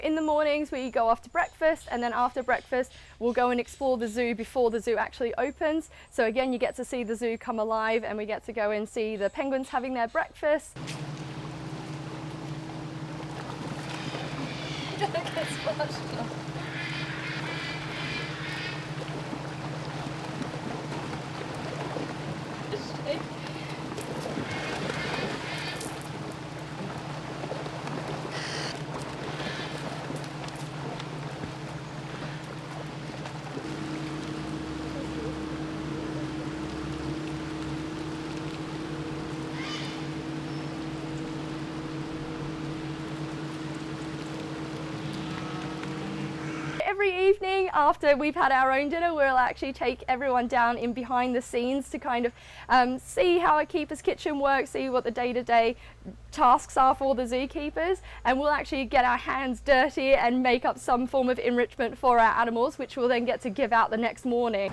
in the mornings we go off to breakfast, and then after breakfast we'll go and explore the zoo before the zoo actually opens. So again, you get to see the zoo come alive, and we get to go and see the penguins having their breakfast. Every evening after we've had our own dinner, we'll actually take everyone down in behind the scenes to kind of see how a keeper's kitchen works, see what the day-to-day tasks are for the zookeepers, and we'll actually get our hands dirty and make up some form of enrichment for our animals, which we'll then get to give out the next morning.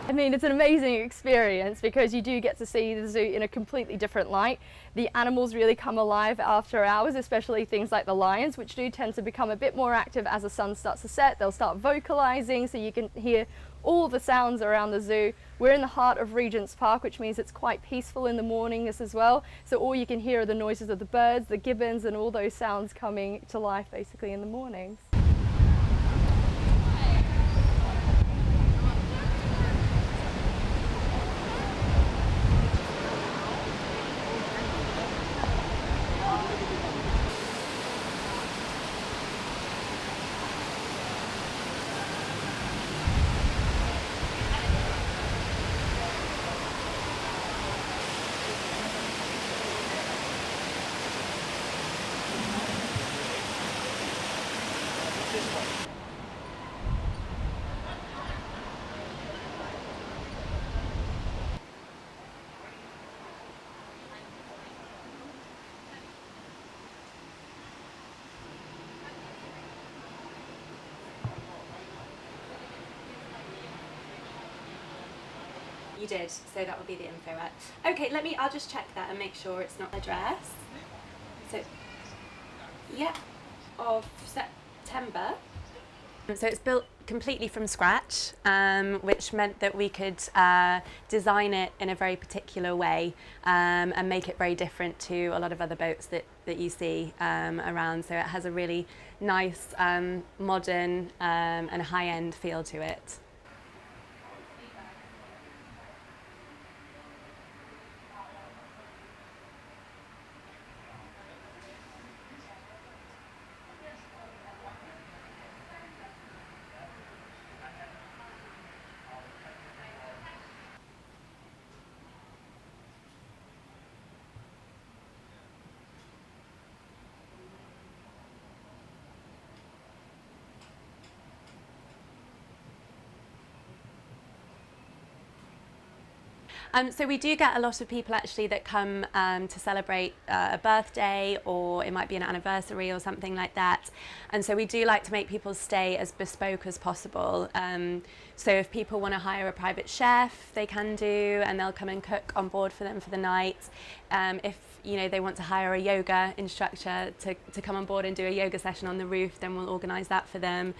I mean, it's an amazing experience because you do get to see the zoo in a completely different light. The animals really come alive after hours, especially things like the lions, which do tend to become a bit more active as the sun starts to set. They'll start vocalizing, so you can hear all the sounds around the zoo. We're in the heart of Regent's Park, which means it's quite peaceful in the mornings as well. So all you can hear are the noises of the birds, the gibbons, and all those sounds coming to life basically in the mornings. You did, so that would be the info at. Okay, I'll just check that and make sure it's not address. So, yeah, of September. So it's built completely from scratch, which meant that we could design it in a very particular way and make it very different to a lot of other boats that you see around. So it has a really nice, modern and high-end feel to it. So we do get a lot of people actually that come to celebrate a birthday, or it might be an anniversary or something like that. And so we do like to make people's stay as bespoke as possible. So if people want to hire a private chef, they can do, and they'll come and cook on board for them for the night. If they want to hire a yoga instructor to come on board and do a yoga session on the roof, then we'll organise that for them.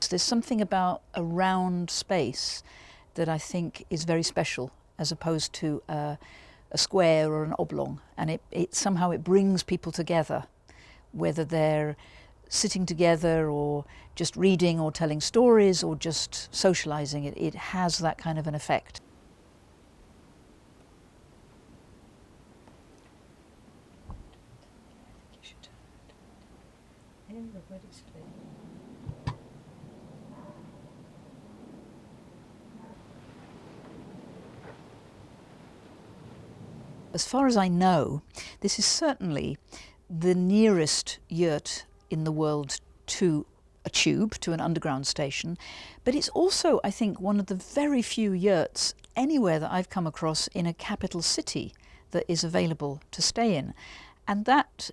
There's something about a round space that I think is very special, as opposed to a square or an oblong, and it somehow it brings people together, whether they're sitting together or just reading or telling stories or just socialising. It has that kind of an effect. As far as I know, this is certainly the nearest yurt in the world to a tube, to an underground station, but it's also, I think, one of the very few yurts anywhere that I've come across in a capital city that is available to stay in. And that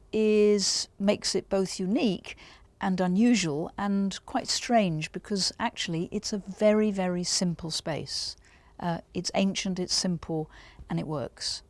makes it both unique and unusual and quite strange, because actually it's a very, very simple space. It's ancient, it's simple, and it works.